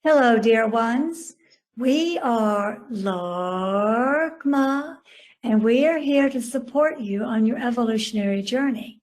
Hello, dear ones. We are Laarkmaa, and we are here to support you on your evolutionary journey.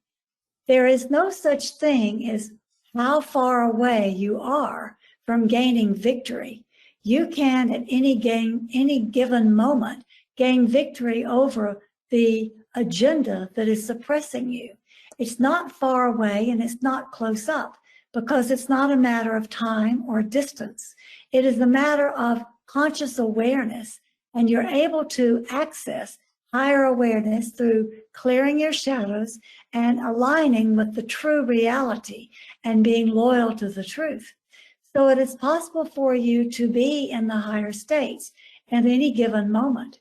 There is no such thing as how far away you are from gaining victory. You can, at any given moment, gain victory over the agenda that is suppressing you. It's not far away and it's not close up, because it's not a matter of time or distance. It is a matter of conscious awareness, and you're able to access higher awareness through clearing your shadows and aligning with the true reality and being loyal to the truth. So it is possible for you to be in the higher states at any given moment.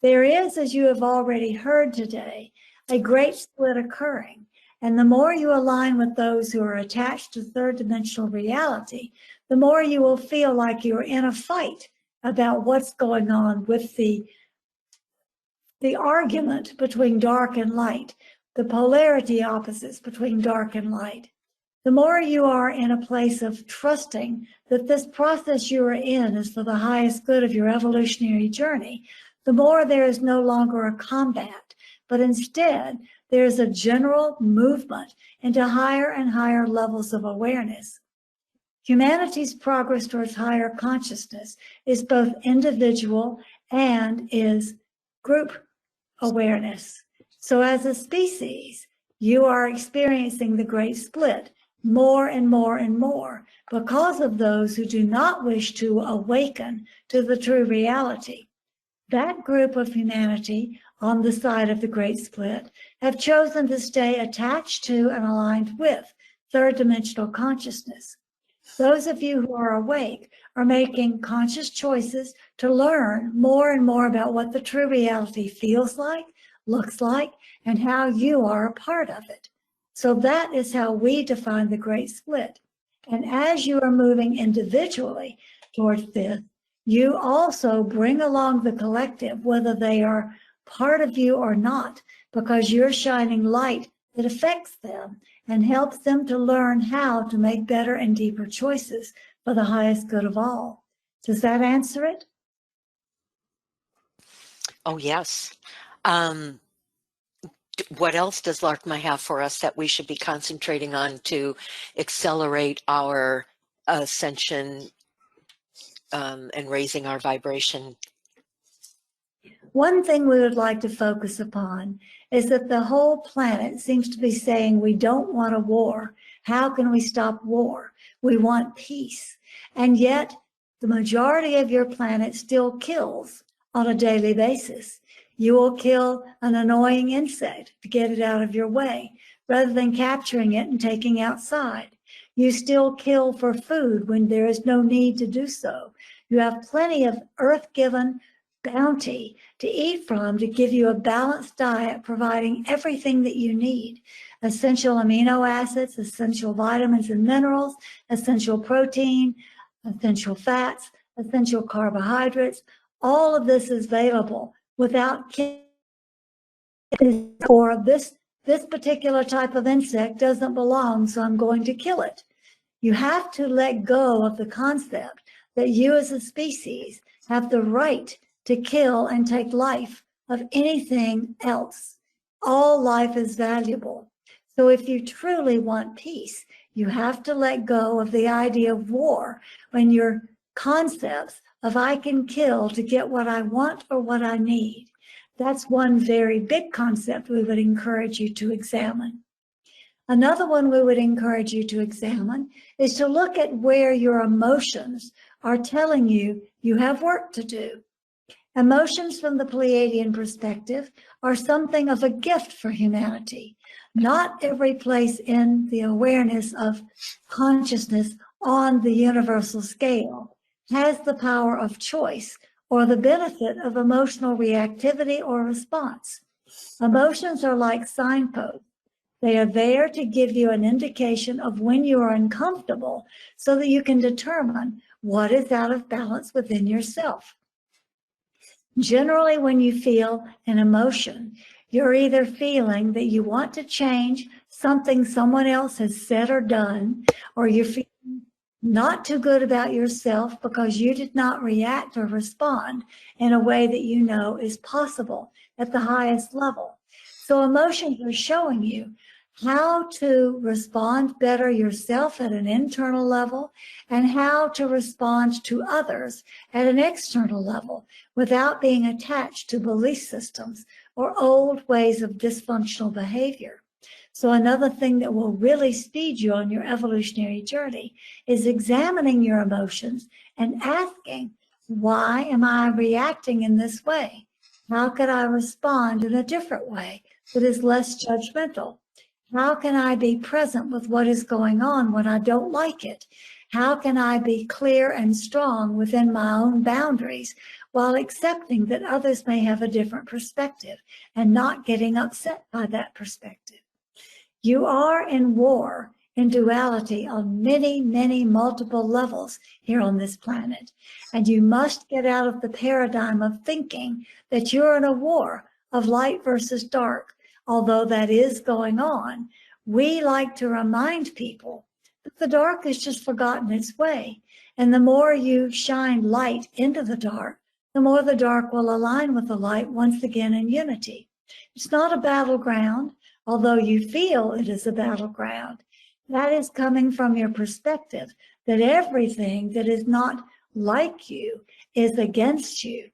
There is, as you have already heard today, a great split occurring. And the more you align with those who are attached to third dimensional reality, the more you will feel like you're in a fight about what's going on with the argument between dark and light, the polarity opposites between dark and light. The more you are in a place of trusting that this process you are in is for the highest good of your evolutionary journey, the more there is no longer a combat, but instead there's a general movement into higher and higher levels of awareness. Humanity's progress towards higher consciousness is both individual and is group awareness. So as a species, you are experiencing the great split more and more and more because of those who do not wish to awaken to the true reality. That group of humanity on the side of the great split have chosen to stay attached to and aligned with third dimensional consciousness. Those of you who are awake are making conscious choices to learn more and more about what the true reality feels like, looks like, and how you are a part of it. So that is how we define the great split. And as you are moving individually towards this, you also bring along the collective, whether they are part of you or not, because you're shining light that affects them and helps them to learn how to make better and deeper choices for the highest good of all. Does that answer it? Oh, yes. What else does Laarkmaa have for us that we should be concentrating on to accelerate our ascension and raising our vibration? One thing we would like to focus upon is that the whole planet seems to be saying we don't want a war. How can we stop war? We want peace. And yet the majority of your planet still kills on a daily basis. You will kill an annoying insect to get it out of your way rather than capturing it and taking outside. You still kill for food when there is no need to do so. You have plenty of earth-given bounty to eat from to give you a balanced diet, providing everything that you need: essential amino acids, essential vitamins and minerals, essential protein, essential fats, essential carbohydrates. All of this is available without or this particular type of insect doesn't belong, so I'm going to kill it. You have to let go of the concept that you as a species have the right to kill and take life of anything else. All life is valuable. So if you truly want peace, you have to let go of the idea of war when your concepts of I can kill to get what I want or what I need. That's one very big concept we would encourage you to examine. Another one we would encourage you to examine is to look at where your emotions are telling you you have work to do. Emotions from the Pleiadian perspective are something of a gift for humanity. Not every place in the awareness of consciousness on the universal scale has the power of choice or the benefit of emotional reactivity or response. Emotions are like signposts. They are there to give you an indication of when you are uncomfortable so that you can determine what is out of balance within yourself. Generally, when you feel an emotion, you're either feeling that you want to change something someone else has said or done, or you're feeling not too good about yourself because you did not react or respond in a way that you know is possible at the highest level. So emotions are showing you how to respond better yourself at an internal level and how to respond to others at an external level without being attached to belief systems or old ways of dysfunctional behavior. So another thing that will really speed you on your evolutionary journey is examining your emotions and asking, why am I reacting in this way? How could I respond in a different way that is less judgmental? How can I be present with what is going on when I don't like it? How can I be clear and strong within my own boundaries while accepting that others may have a different perspective and not getting upset by that perspective? You are in war, in duality on many, many multiple levels here on this planet. And you must get out of the paradigm of thinking that you're in a war of light versus dark. Although that is going on, we like to remind people that the dark has just forgotten its way. And the more you shine light into the dark, the more the dark will align with the light once again in unity. It's not a battleground. Although you feel it is a battleground, that is coming from your perspective that everything that is not like you is against you.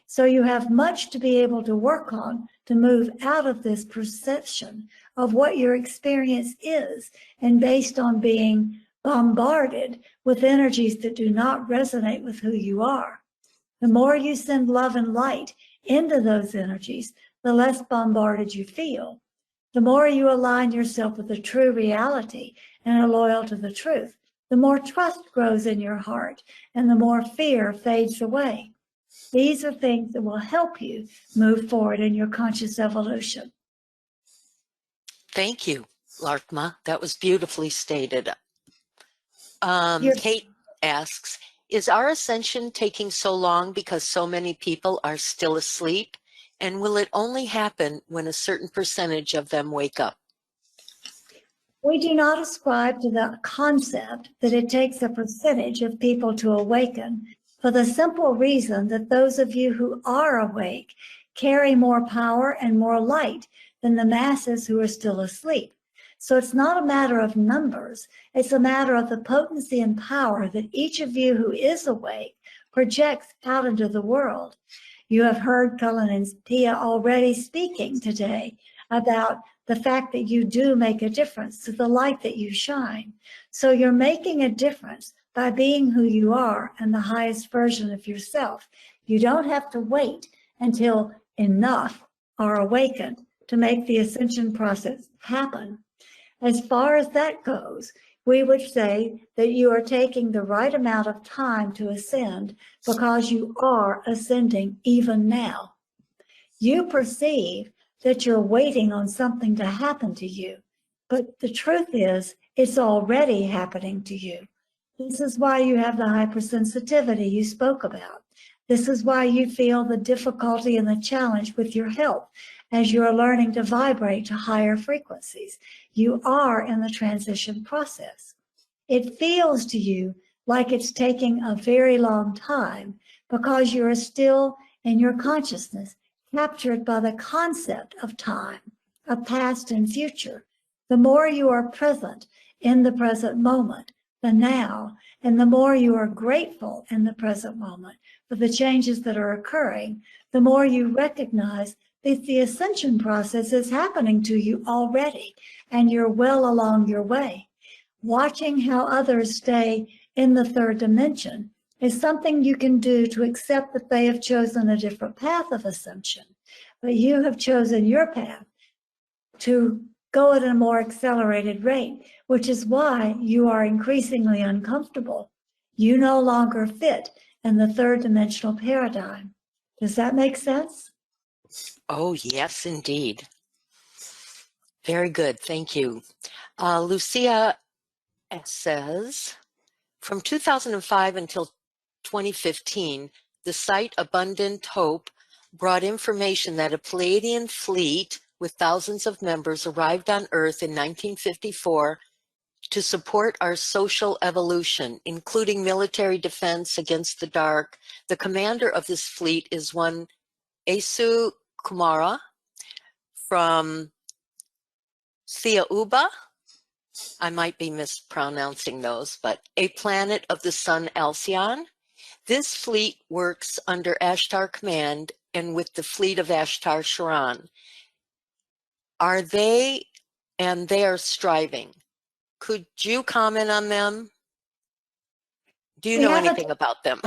So you have much to be able to work on to move out of this perception of what your experience is and based on being bombarded with energies that do not resonate with who you are. The more you send love and light into those energies, the less bombarded you feel. The more you align yourself with the true reality and are loyal to the truth, the more trust grows in your heart and the more fear fades away. These are things that will help you move forward in your conscious evolution. Thank you, Laarkmaa. That was beautifully stated. Kate asks, is our ascension taking so long because so many people are still asleep? And will it only happen when a certain percentage of them wake up? We do not ascribe to the concept that it takes a percentage of people to awaken for the simple reason that those of you who are awake carry more power and more light than the masses who are still asleep. So it's not a matter of numbers. It's a matter of the potency and power that each of you who is awake projects out into the world. You have heard Cullen and Pia already speaking today about the fact that you do make a difference to the light that you shine. So you're making a difference by being who you are and the highest version of yourself. You don't have to wait until enough are awakened to make the ascension process happen. As far as that goes, we would say that you are taking the right amount of time to ascend because you are ascending even now. You perceive that you're waiting on something to happen to you, but the truth is it's already happening to you. This is why you have the hypersensitivity you spoke about. This is why you feel the difficulty and the challenge with your health as you're learning to vibrate to higher frequencies. You are in the transition process. It feels to you like it's taking a very long time because you're still in your consciousness captured by the concept of time, of past and future. The more you are present in the present moment, the now, and the more you are grateful in the present moment for the changes that are occurring, the more you recognize that the ascension process is happening to you already, and you're well along your way. Watching how others stay in the third dimension is something you can do to accept that they have chosen a different path of ascension, but you have chosen your path to go at a more accelerated rate, which is why you are increasingly uncomfortable. You no longer fit in the third dimensional paradigm. Does that make sense? Oh, yes, indeed. Very good. Thank you. Lucia says, from 2005 until 2015, the site Abundant Hope brought information that a Pleiadian fleet with thousands of members arrived on Earth in 1954 to support our social evolution, including military defense against the dark. The commander of this fleet is one Asu Kumara from Thiauba. I might be mispronouncing those, but a planet of the sun Alcyon. This fleet works under Ashtar command and with the fleet of Ashtar Sharan. They are striving. Could you comment on them? Do you know anything about them?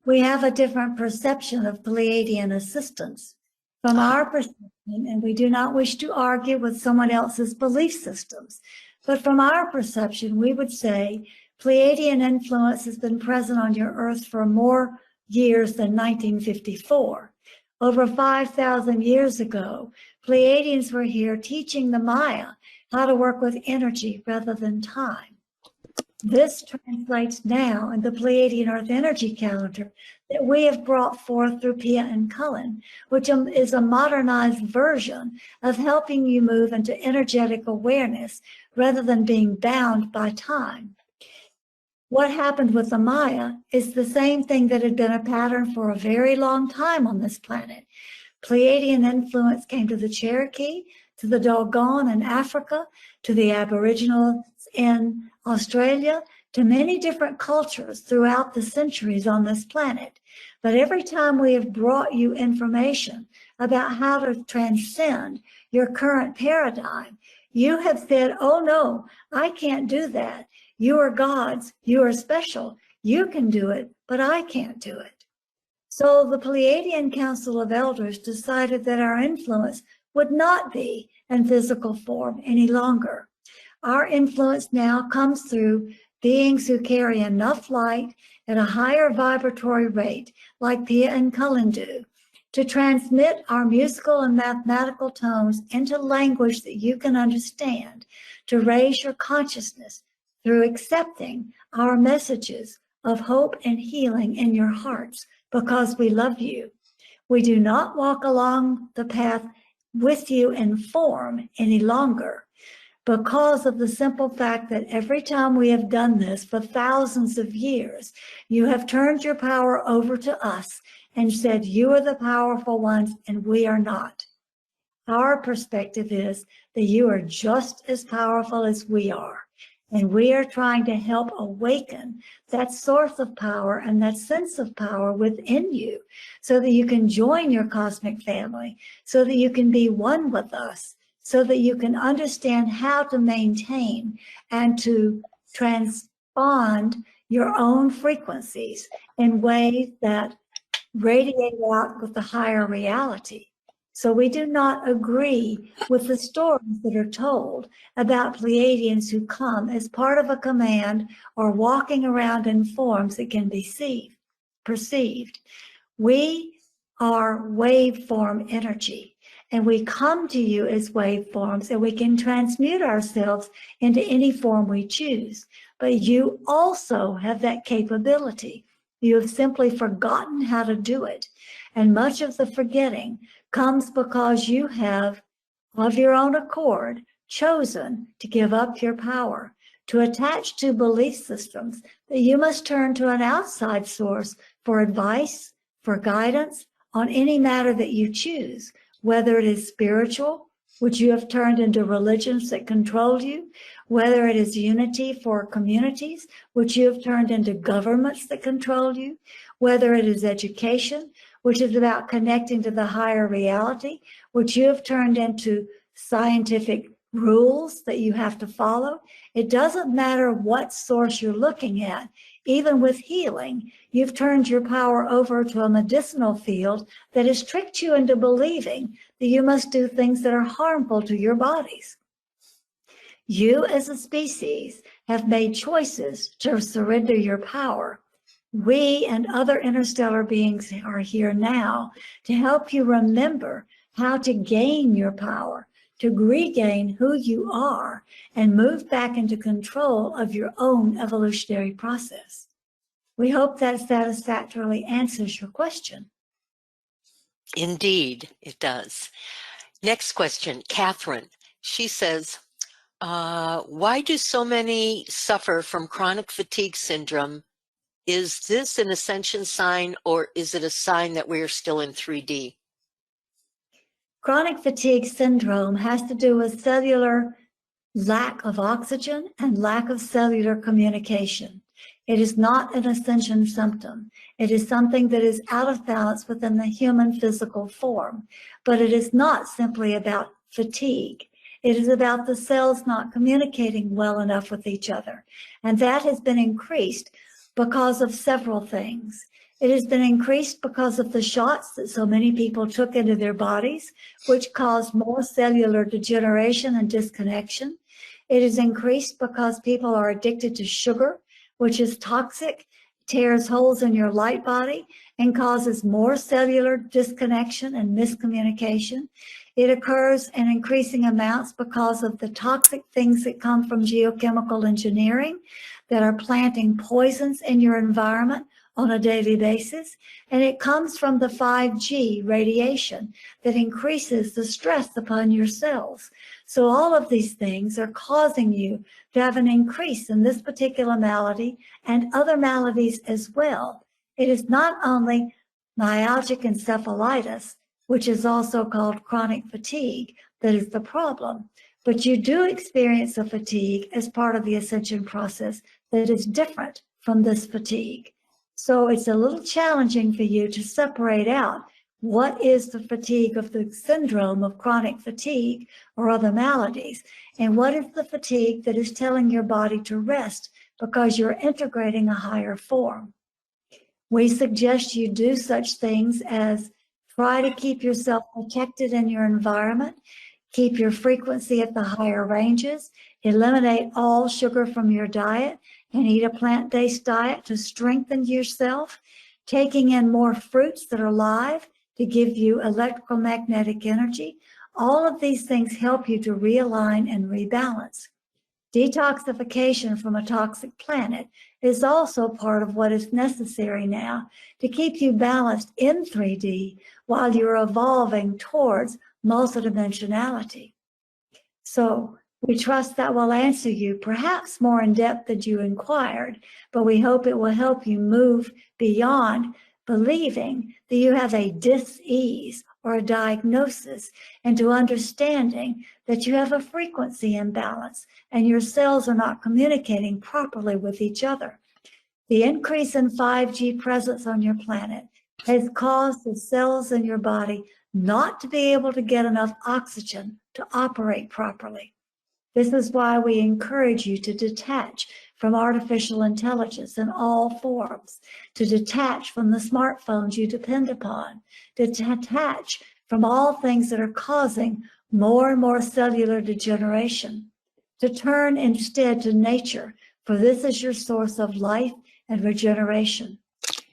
We have a different perception of Pleiadian assistance from our perception, and we do not wish to argue with someone else's belief systems. But from our perception, we would say Pleiadian influence has been present on your Earth for more years than 1954. Over 5,000 years ago, Pleiadians were here teaching the Maya how to work with energy rather than time. This translates now in the Pleiadian Earth energy calendar that we have brought forth through Pia and Cullen, which is a modernized version of helping you move into energetic awareness rather than being bound by time. What happened with the Maya is the same thing that had been a pattern for a very long time on this planet. Pleiadian influence came to the Cherokee, to the Dogon in Africa, to the Aboriginals in Australia, to many different cultures throughout the centuries on this planet. But every time we have brought you information about how to transcend your current paradigm, you have said, oh no, I can't do that. You are gods, you are special, you can do it, but I can't do it. So the Pleiadian Council of Elders decided that our influence would not be in physical form any longer. Our influence now comes through beings who carry enough light at a higher vibratory rate, like Pia and Cullen do, to transmit our musical and mathematical tones into language that you can understand, to raise your consciousness through accepting our messages of hope and healing in your hearts because we love you. We do not walk along the path with you in form any longer because of the simple fact that every time we have done this for thousands of years, you have turned your power over to us and said, you are the powerful ones and we are not. Our perspective is that you are just as powerful as we are. And we are trying to help awaken that source of power and that sense of power within you so that you can join your cosmic family, so that you can be one with us, so that you can understand how to maintain and to transpond your own frequencies in ways that radiate out with the higher reality. So we do not agree with the stories that are told about Pleiadians who come as part of a command or walking around in forms that can be perceived. We are waveform energy, and we come to you as waveforms, and we can transmute ourselves into any form we choose. But you also have that capability. You have simply forgotten how to do it. And much of the forgetting comes because you have, of your own accord, chosen to give up your power, to attach to belief systems that you must turn to an outside source for advice, for guidance on any matter that you choose, whether it is spiritual, which you have turned into religions that control you, whether it is unity for communities, which you have turned into governments that control you, whether it is education, which is about connecting to the higher reality, which you have turned into scientific rules that you have to follow. It doesn't matter what source you're looking at. Even with healing, you've turned your power over to a medicinal field that has tricked you into believing that you must do things that are harmful to your bodies. You as a species have made choices to surrender your power. We and other interstellar beings are here now to help you remember how to gain your power, to regain who you are, and move back into control of your own evolutionary process. We hope that satisfactorily answers your question. Indeed, it does. Next question, Catherine. She says, Why do so many suffer from chronic fatigue syndrome? Is this an ascension sign, or is it a sign that we are still in 3D? Chronic fatigue syndrome has to do with cellular lack of oxygen and lack of cellular communication. It is not an ascension symptom. It is something that is out of balance within the human physical form, but it is not simply about fatigue. It is about the cells not communicating well enough with each other. And that has been increased because of several things. It has been increased because of the shots that so many people took into their bodies, which caused more cellular degeneration and disconnection. It is increased because people are addicted to sugar, which is toxic, tears holes in your light body, and causes more cellular disconnection and miscommunication. It occurs in increasing amounts because of the toxic things that come from geochemical engineering that are planting poisons in your environment on a daily basis. And it comes from the 5G radiation that increases the stress upon your cells. So all of these things are causing you to have an increase in this particular malady and other maladies as well. It is not only myalgic encephalitis, which is also called chronic fatigue, that is the problem, but you do experience a fatigue as part of the ascension process that is different from this fatigue. So it's a little challenging for you to separate out what is the fatigue of the syndrome of chronic fatigue or other maladies, and what is the fatigue that is telling your body to rest because you're integrating a higher form. We suggest you do such things as try to keep yourself protected in your environment, keep your frequency at the higher ranges, eliminate all sugar from your diet, and eat a plant-based diet to strengthen yourself, taking in more fruits that are live to give you electromagnetic energy. All of these things help you to realign and rebalance. Detoxification from a toxic planet is also part of what is necessary now to keep you balanced in 3D while you're evolving towards multidimensionality. So we trust that will answer you perhaps more in depth than you inquired, but we hope it will help you move beyond believing that you have a dis-ease or a diagnosis into understanding that you have a frequency imbalance and your cells are not communicating properly with each other. The increase in 5G presence on your planet has caused the cells in your body not to be able to get enough oxygen to operate properly. This is why we encourage you to detach from artificial intelligence in all forms, to detach from the smartphones you depend upon, to detach from all things that are causing more and more cellular degeneration, to turn instead to nature, for this is your source of life and regeneration.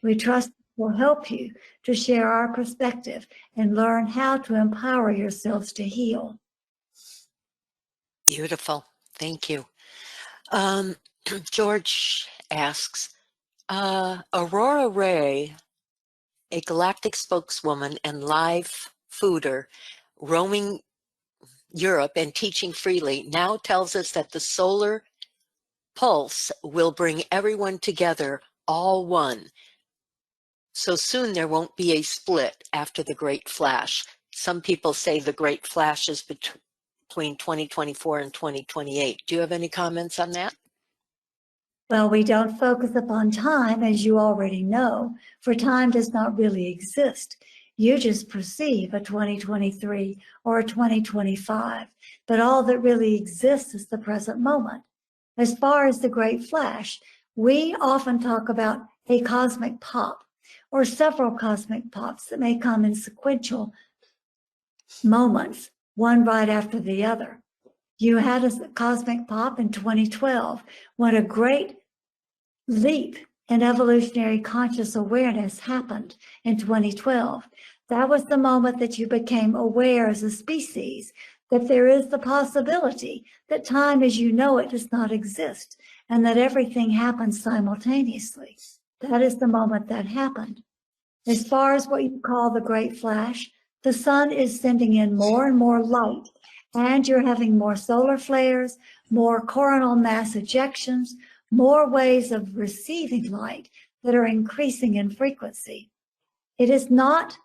We trust it will help you to share our perspective and learn how to empower yourselves to heal. Beautiful. Thank you. George asks, Aurora Ray, a galactic spokeswoman and live fooder roaming Europe and teaching freely, now tells us that the solar pulse will bring everyone together, all one. So soon there won't be a split after the great flash. Some people say the great flash is between 2024 and 2028. Do you have any comments on that? Well, we don't focus upon time, as you already know, for time does not really exist. You just perceive a 2023 or a 2025, but all that really exists is the present moment. As far as the great flash, we often talk about a cosmic pop or several cosmic pops that may come in sequential moments, one right after the other. You had a cosmic pop in 2012 when a great leap in evolutionary conscious awareness happened in 2012. That was the moment that you became aware as a species that there is the possibility that time as you know it does not exist and that everything happens simultaneously. That is the moment that happened. As far as what you call the great flash, the sun is sending in more and more light And you're having more solar flares, more coronal mass ejections, more ways of receiving light that are increasing in frequency. It is not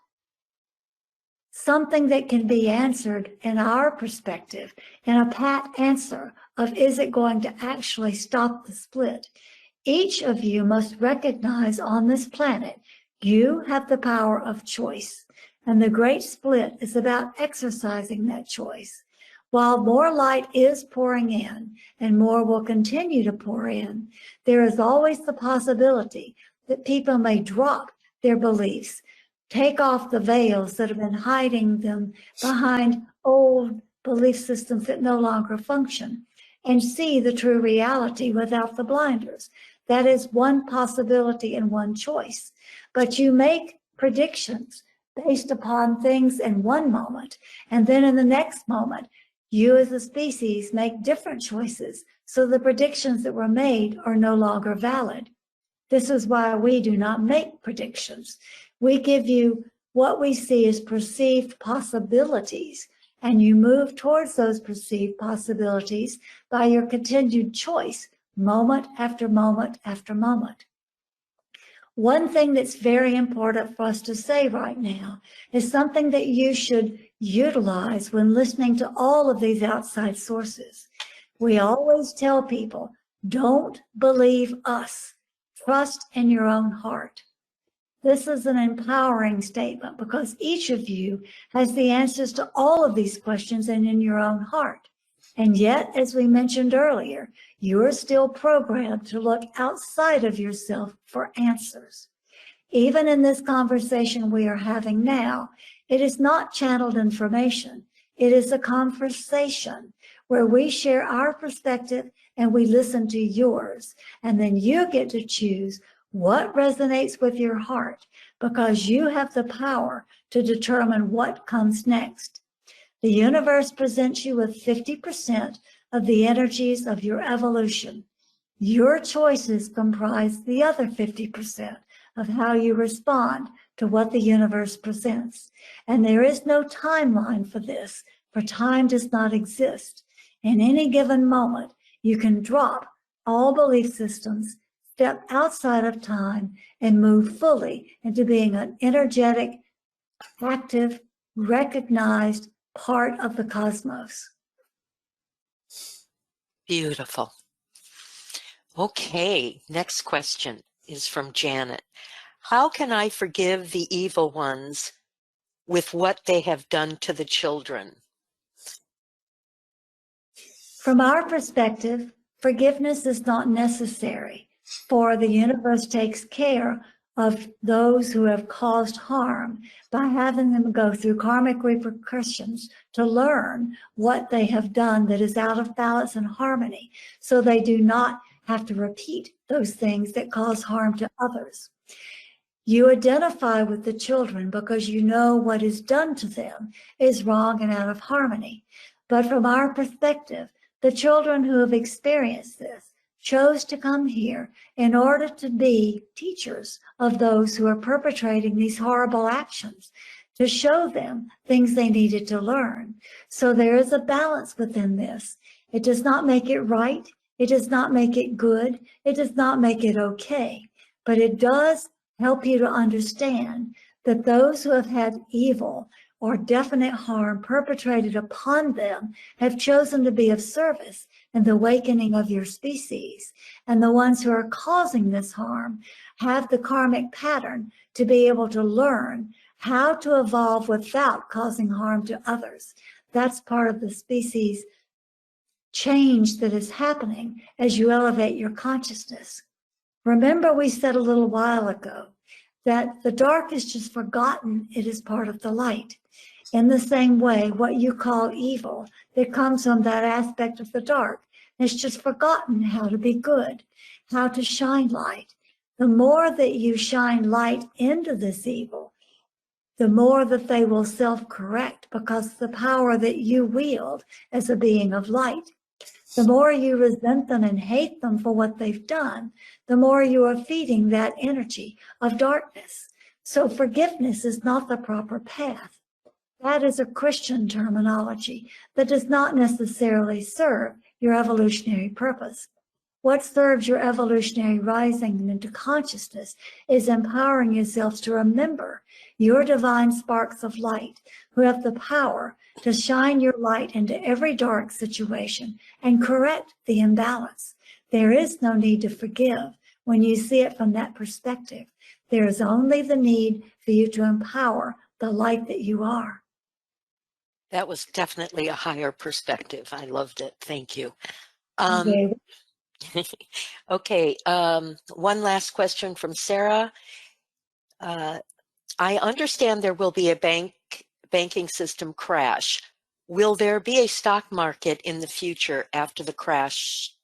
something that can be answered in our perspective in a pat answer of, is it going to actually stop the split? Each of you must recognize on this planet, you have the power of choice. And the great split is about exercising that choice. While more light is pouring in and more will continue to pour in, there is always the possibility that people may drop their beliefs, take off the veils that have been hiding them behind old belief systems that no longer function, and see the true reality without the blinders. That is one possibility and one choice. But you make predictions based upon things in one moment, and then in the next moment, you as a species make different choices, so the predictions that were made are no longer valid. This is why we do not make predictions. We give you what we see as perceived possibilities, and you move towards those perceived possibilities by your continued choice, moment after moment after moment. One thing that's very important for us to say right now is something that you should utilize when listening to all of these outside sources. We always tell people, don't believe us. Trust in your own heart. This is an empowering statement because each of you has the answers to all of these questions and in your own heart. And yet, as we mentioned earlier, you are still programmed to look outside of yourself for answers. Even in this conversation we are having now, it is not channeled information. It is a conversation where we share our perspective and we listen to yours. And then you get to choose what resonates with your heart, because you have the power to determine what comes next. The universe presents you with 50% of the energies of your evolution. Your choices comprise the other 50% of how you respond to what the universe presents. And there is no timeline for this, for time does not exist. In any given moment, you can drop all belief systems, step outside of time, and move fully into being an energetic, active, recognized part of the cosmos. Beautiful. Okay, next question is from Janet. How can I forgive the evil ones with what they have done to the children? From our perspective, forgiveness is not necessary, for the universe takes care of those who have caused harm by having them go through karmic repercussions to learn what they have done that is out of balance and harmony, so they do not have to repeat those things that cause harm to others. You identify with the children because you know what is done to them is wrong and out of harmony. But from our perspective, the children who have experienced this chose to come here in order to be teachers of those who are perpetrating these horrible actions, to show them things they needed to learn. So there is a balance within this. It does not make it right. It does not make it good. It does not make it okay. But it does help you to understand that those who have had evil or definite harm perpetrated upon them have chosen to be of service in the awakening of your species. And the ones who are causing this harm have the karmic pattern to be able to learn how to evolve without causing harm to others. That's part of the species change that is happening as you elevate your consciousness. Remember, we said a little while ago that the dark is just forgotten it is part of the light. In the same way, what you call evil that comes from that aspect of the dark has just forgotten how to be good, how to shine light. The more that you shine light into this evil, the more that they will self-correct, because the power that you wield as a being of light. The more you resent them and hate them for what they've done, the more you are feeding that energy of darkness. So forgiveness is not the proper path. That is a Christian terminology that does not necessarily serve your evolutionary purpose. What serves your evolutionary rising into consciousness is empowering yourselves to remember your divine sparks of light who have the power to shine your light into every dark situation and correct the imbalance. There is no need to forgive when you see it from that perspective. There is only the need for you to empower the light that you are. That was definitely a higher perspective. I loved it. Thank you. Okay, one last question from Sarah. I understand there will be a banking system crash. Will there be a stock market in the future after the crash?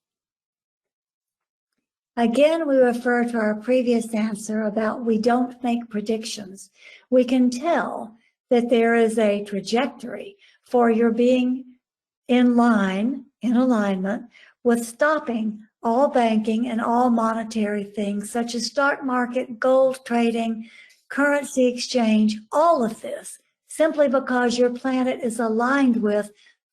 Again, we refer to our previous answer about we don't make predictions. We can tell that there is a trajectory for your being in line, in alignment with stopping all banking and all monetary things such as stock market, gold trading, currency exchange, all of this, simply because your planet is aligned with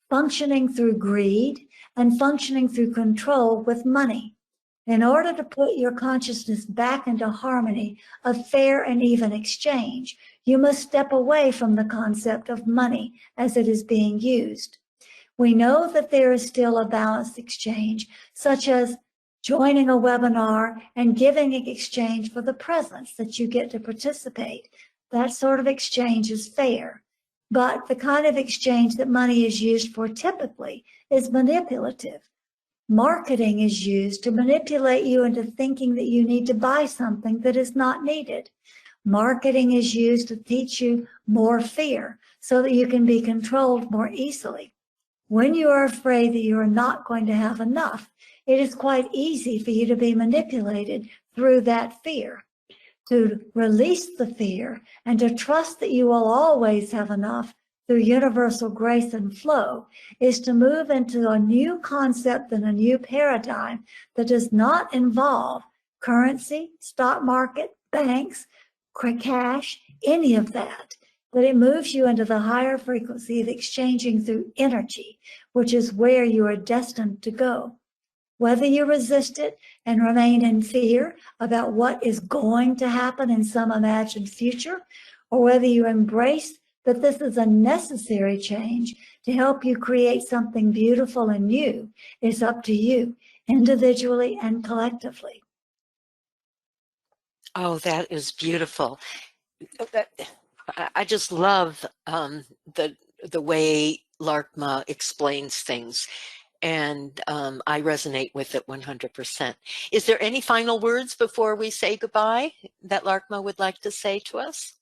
functioning through greed and functioning through control with money. In order to put your consciousness back into harmony of fair and even exchange, you must step away from the concept of money as it is being used. We know that there is still a balanced exchange, such as joining a webinar and giving in exchange for the presence that you get to participate. That sort of exchange is fair. But the kind of exchange that money is used for typically is manipulative. Marketing is used to manipulate you into thinking that you need to buy something that is not needed. Marketing is used to teach you more fear so that you can be controlled more easily. When you are afraid that you are not going to have enough, it is quite easy for you to be manipulated through that fear. To release the fear and to trust that you will always have enough through universal grace and flow is to move into a new concept and a new paradigm that does not involve currency, stock market, banks, cash, any of that. But it moves you into the higher frequency of exchanging through energy, which is where you are destined to go. Whether you resist it and remain in fear about what is going to happen in some imagined future, or whether you embrace that this is a necessary change to help you create something beautiful and new, is up to you, individually and collectively. Oh, that is beautiful. I just love the way Laarkmaa explains things, and I resonate with it 100%. Is there any final words before we say goodbye that Laarkmaa would like to say to us?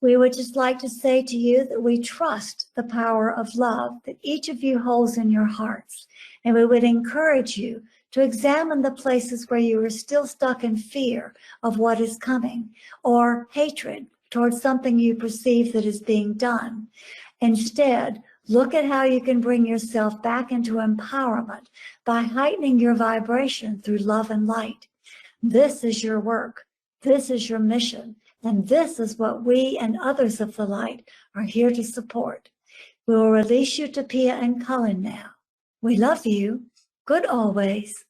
We would just like to say to you that we trust the power of love that each of you holds in your hearts, and we would encourage you to examine the places where you are still stuck in fear of what is coming, or hatred towards something you perceive that is being done. Instead, look at how you can bring yourself back into empowerment by heightening your vibration through love and light. This is your work. This is your mission. And this is what we and others of the light are here to support. We will release you to Pia and Cullen now. We love you. Good always.